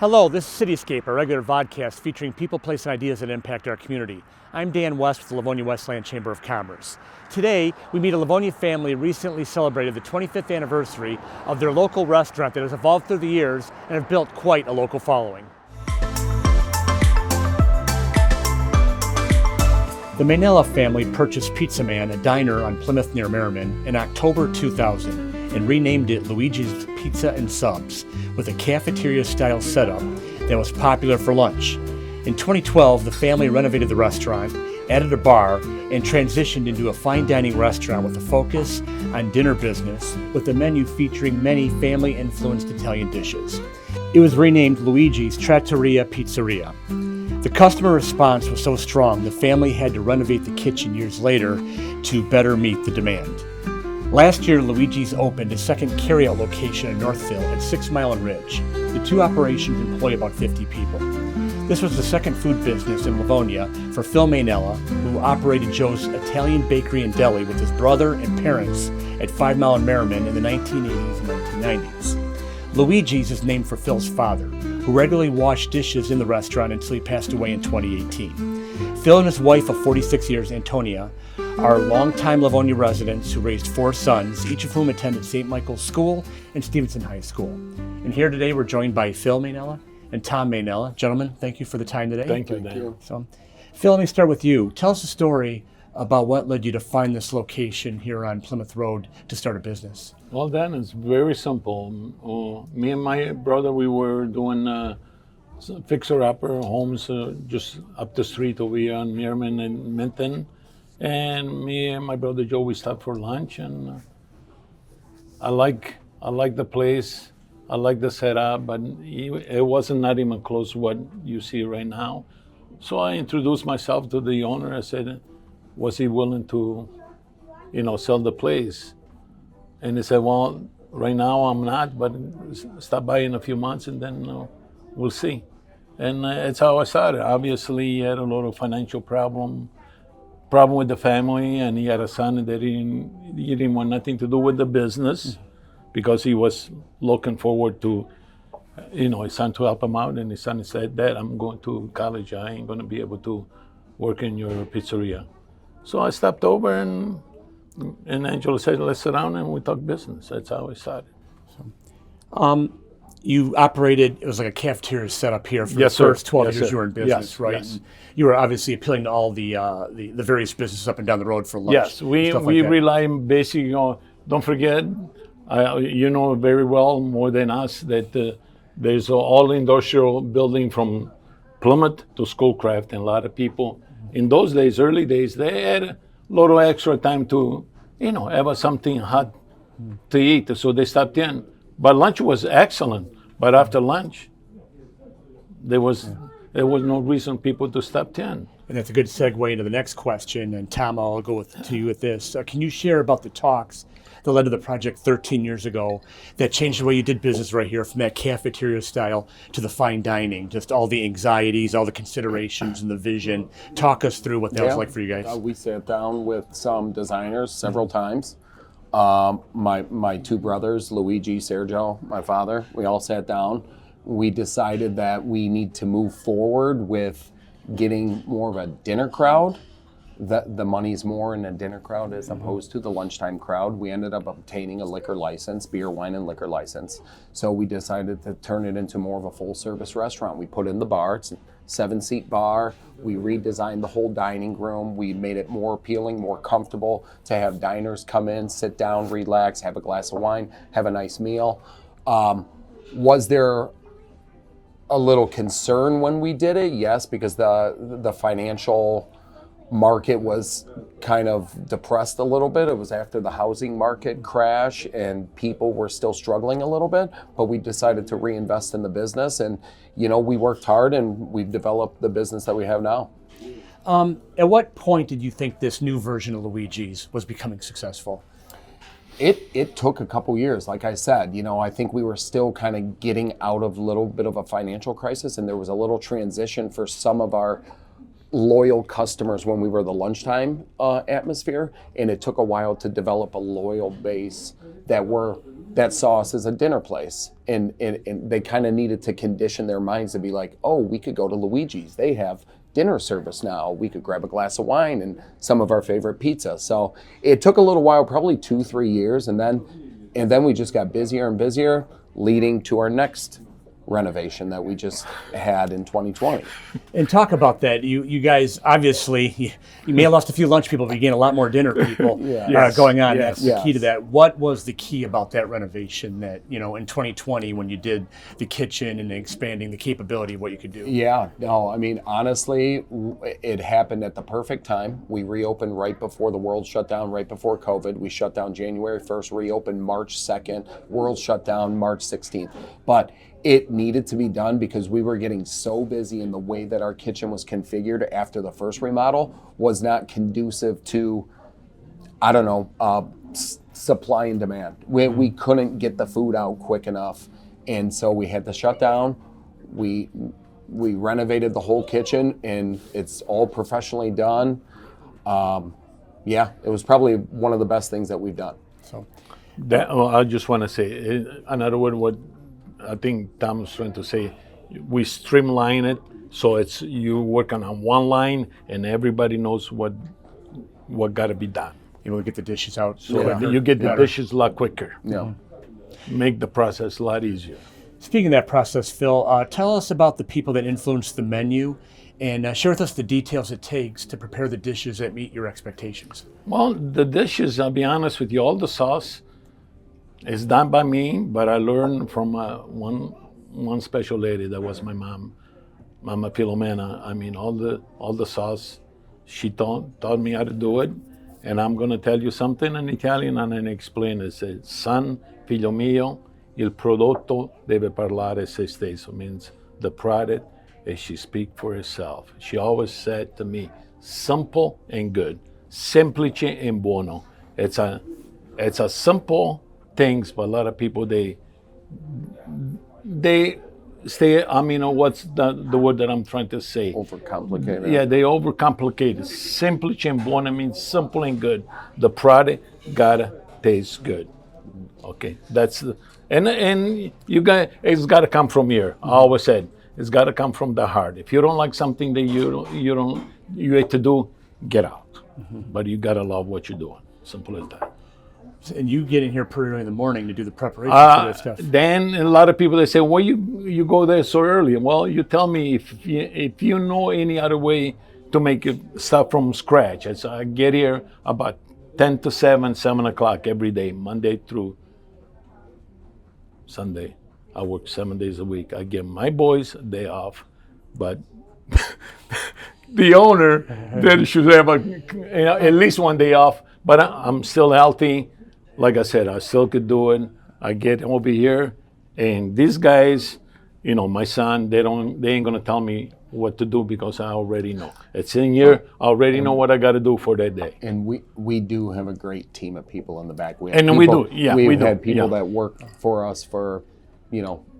Hello, this is Cityscape, a regular vodcast featuring people, place, and ideas that impact our community. I'm Dan West with the Livonia Westland Chamber of Commerce. Today, we meet a Livonia family recently celebrated the 25th anniversary of their local restaurant that has evolved through the years and have built quite a local following. The Maynella family purchased Pizza Man, a diner on Plymouth near Merriman, in October 2000 and renamed it Luigi's Pizza and Subs, with a cafeteria-style setup that was popular for lunch. In 2012, the family renovated the restaurant, added a bar, and transitioned into a fine dining restaurant with a focus on dinner business, with a menu featuring many family-influenced Italian dishes. It was renamed Luigi's Trattoria Pizzeria. The customer response was so strong, the family had to renovate the kitchen years later to better meet the demand. Last year, Luigi's opened a second carryout location in Northville at 6 Mile and Ridge. The two operations employ about 50 people. This was the second food business in Livonia for Phil Maynella, who operated Joe's Italian Bakery and Deli with his brother and parents at 5 Mile and Merriman in the 1980s and 1990s. Luigi's is named for Phil's father, who regularly washed dishes in the restaurant until he passed away in 2018. Phil and his wife of 46 years, Antonia, are longtime Livonia residents who raised 4 sons, each of whom attended St. Michael's School and Stevenson High School. And here today we're joined by Phil Maynella and Tom Maynella. Gentlemen, thank you for the time today. Thank you. So, Phil, let me start with you. Tell us a story about what led you to find this location here on Plymouth Road to start a business. Well, Dan, it's very simple. Me and my brother, we were doing fixer-upper homes just up the street over here on Merriman and Minton. And me and my brother Joe, we stopped for lunch, and I like the place. I like the setup, but it wasn't not even close to what you see right now. So I introduced myself to the owner. I said, was he willing to, sell the place? And he said, well, right now I'm not, but stop by in a few months and then we'll see. And that's how I started. Obviously, he had a lot of financial problem with the family, and he had a son that he didn't want nothing to do with the business because he was looking forward to, his son to help him out. And his son said, Dad, I'm going to college. I ain't going to be able to work in your pizzeria. So I stopped over, and Angela said, let's sit down and we talk business. That's how I started. You operated, it was like a cafeteria setup here for the first 12 years you were in business, right? Yes. And you were obviously appealing to all the various businesses up and down the road for lunch. Yes, we rely basically on, don't forget, you know very well more than us that there's all industrial building from Plymouth to Schoolcraft, and a lot of people in those days, early days, they had a lot of extra time to, have something hot to eat, so they stopped in. But lunch was excellent. But after lunch, there was no reason people to stop in. And that's a good segue into the next question. And Tom, I'll go to you with this. Can you share about the talks that led to the project 13 years ago that changed the way you did business right here, from that cafeteria style to the fine dining, just all the anxieties, all the considerations and the vision? Talk us through what that was like for you guys. We sat down with some designers several times. My 2 brothers, Luigi, Sergio, my father, we all sat down. We decided that we need to move forward with getting more of a dinner crowd. The money's more in a dinner crowd as opposed to the lunchtime crowd. We ended up obtaining a liquor license, beer, wine, and liquor license. So we decided to turn it into more of a full-service restaurant. We put in the bar. It's a 7-seat bar. We redesigned the whole dining room. We made it more appealing, more comfortable to have diners come in, sit down, relax, have a glass of wine, have a nice meal. Was there a little concern when we did it? Yes, because the financial market was kind of depressed a little bit. It was after the housing market crash and people were still struggling a little bit, but we decided to reinvest in the business, and we worked hard and we've developed the business that we have now. At what point did you think this new version of Luigi's was becoming successful? It took a couple years. Like I said, I think we were still kind of getting out of a little bit of a financial crisis, and there was a little transition for some of our loyal customers when we were the lunchtime atmosphere, and it took a while to develop a loyal base that were that saw us as a dinner place, and they kind of needed to condition their minds to be like, oh, we could go to Luigi's. They have dinner service now. We could grab a glass of wine and some of our favorite pizza. So it took a little while, probably 2-3 years, and then we just got busier and busier, leading to our next renovation that we just had in 2020. And talk about that. You guys, obviously, you may have lost a few lunch people, but you gained a lot more dinner people going on. Yes. That's the key to that. What was the key about that renovation that, in 2020 when you did the kitchen and expanding the capability of what you could do? Yeah, no, I mean, honestly, it happened at the perfect time. We reopened right before the world shut down, right before COVID. We shut down January 1st, reopened March 2nd, world shut down March 16th. But it needed to be done because we were getting so busy, and the way that our kitchen was configured after the first remodel was not conducive to, supply and demand. We couldn't get the food out quick enough, and so we had to shut down. We renovated the whole kitchen, and it's all professionally done. It was probably one of the best things that we've done. So I just want to say another word. What I think Tom was trying to say, we streamline it so it's you working on one line and everybody knows what got to be done. we get the dishes out. So you get the dishes a lot quicker. Yeah. Make the process a lot easier. Speaking of that process, Phil, tell us about the people that influence the menu, and share with us the details it takes to prepare the dishes that meet your expectations. Well, the dishes, I'll be honest with you, all the sauce is done by me, but I learned from one special lady that was my mom, Mama Filomena. I mean, all the sauce, she taught me how to do it. And I'm going to tell you something in Italian and then explain it. It says, "Son, figlio mio, il prodotto deve parlare se stesso." Means the product, and she speak for herself. She always said to me, simple and good, semplice e buono. It's a simple things, but a lot of people they stay. I mean, what's the word that I'm trying to say? Overcomplicated. Yeah, they overcomplicate it. Semplice and buono means simple and good. The product gotta taste good. Okay, that's and you got it's gotta come from here. I always said it's gotta come from the heart. If you don't like something that you hate to do, get out. But you gotta love what you're doing. Simple as that. And you get in here pretty early in the morning to do the preparation for that stuff. Then a lot of people, they say, well, you go there so early. Well, you tell me if you know any other way to make it stuff from scratch. I get here about 10 to 7 o'clock every day, Monday through Sunday. I work 7 days a week. I give my boys a day off, but the owner then should have at least one day off. But I'm still healthy. Like I said, I still could do it. I get over here, and these guys, my son, they ain't gonna tell me what to do because I already know. It's in here. I already know what I got to do for that day. And we do have a great team of people in the back. We've had people that work for us for,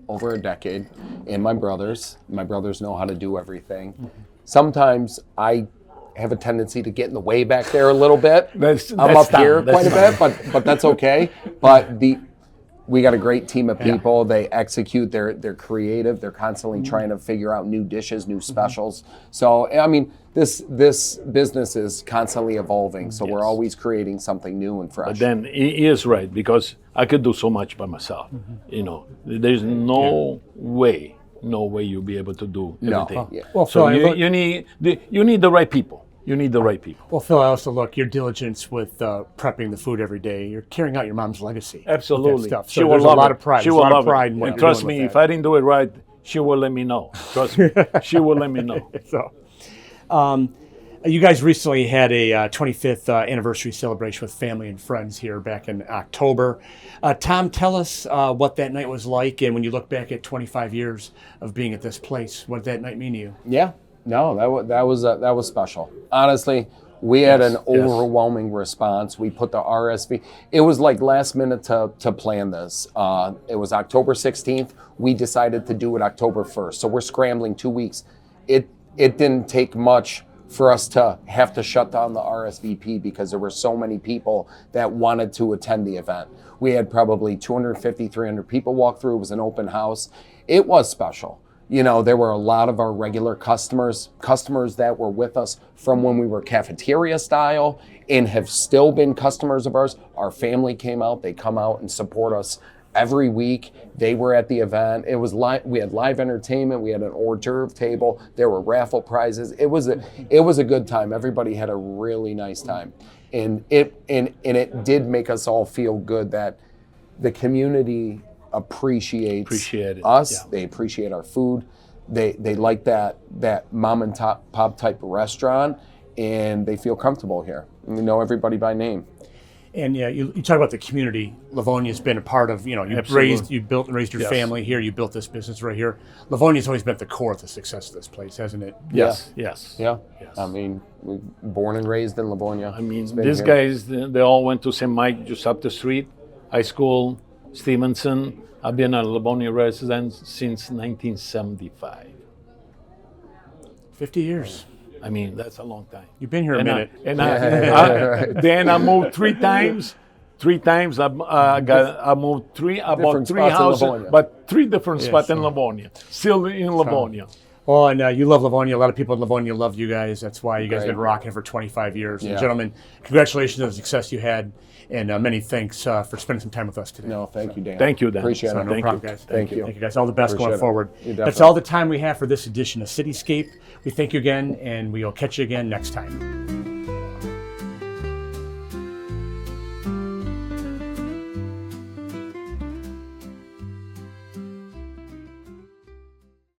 over a decade. And my brothers know how to do everything. Sometimes I have a tendency to get in the way back there a little bit. I'm up here quite a bit, but that's okay. But we got a great team of people. They execute. They're creative. They're constantly trying to figure out new dishes, new specials. So I mean, this business is constantly evolving. So we're always creating something new and fresh. But then he is right, because I could do so much by myself. There's no way you'll be able to do everything. No. Yeah. Well, So Phil, you need the right people. You need the right people. Well, Phil, I also look your diligence with prepping the food every day. You're carrying out your mom's legacy. Absolutely. With that stuff. She So will there's love a lot it. of pride. She There's will a lot love of pride it. in what And you're trust doing me, with if I didn't do it right, she will let me know. Trust me, she will let me know. So, you guys recently had a 25th anniversary celebration with family and friends here back in October. Tom, tell us what that night was like, and when you look back at 25 years of being at this place, what did that night mean to you? Yeah, no, that was special. Honestly, we had an overwhelming response. We put the RSV. It was like last minute to plan this. It was October 16th. We decided to do it October 1st. So we're scrambling 2 weeks. It didn't take much for us to have to shut down the RSVP because there were so many people that wanted to attend the event. We had probably 250, 300 people walk through. It was an open house. It was special. You know, there were a lot of our regular customers that were with us from when we were cafeteria style and have still been customers of ours. Our family came out, they come out and support us every week. They were at the event. It was we had live entertainment, we had an hors d'oeuvre table, there were raffle prizes. It was a good time. Everybody had a really nice time. And it did make us all feel good that the community appreciates us. Yeah. They appreciate our food. They like that mom and pop type restaurant, and they feel comfortable here. And we know everybody by name. And yeah, you talk about the community. Livonia's been a part of, you built and raised your family here. You built this business right here. Livonia's always been at the core of the success of this place, hasn't it? Yes. Yeah. Yes. I mean, we born and raised in Livonia. I mean, these guys, they all went to St. Mike, just up the street, high school, Stevenson. I've been a Livonia resident since 1975. 50 years. I mean, that's a long time. You've been here a minute. Then I moved three times. I moved about three houses, but three different spots in Livonia. Still in Livonia. Well, and you love Livonia. A lot of people in Livonia love you guys. That's why you guys have been rocking for 25 years. And gentlemen, congratulations on the success you had, and many thanks for spending some time with us today. No, thank you, Dan. Thank you, Dan. Appreciate it. No problem, guys. Thank you. Thank you, guys. All the best going forward. That's all the time we have for this edition of Cityscape. We thank you again, and we'll catch you again next time.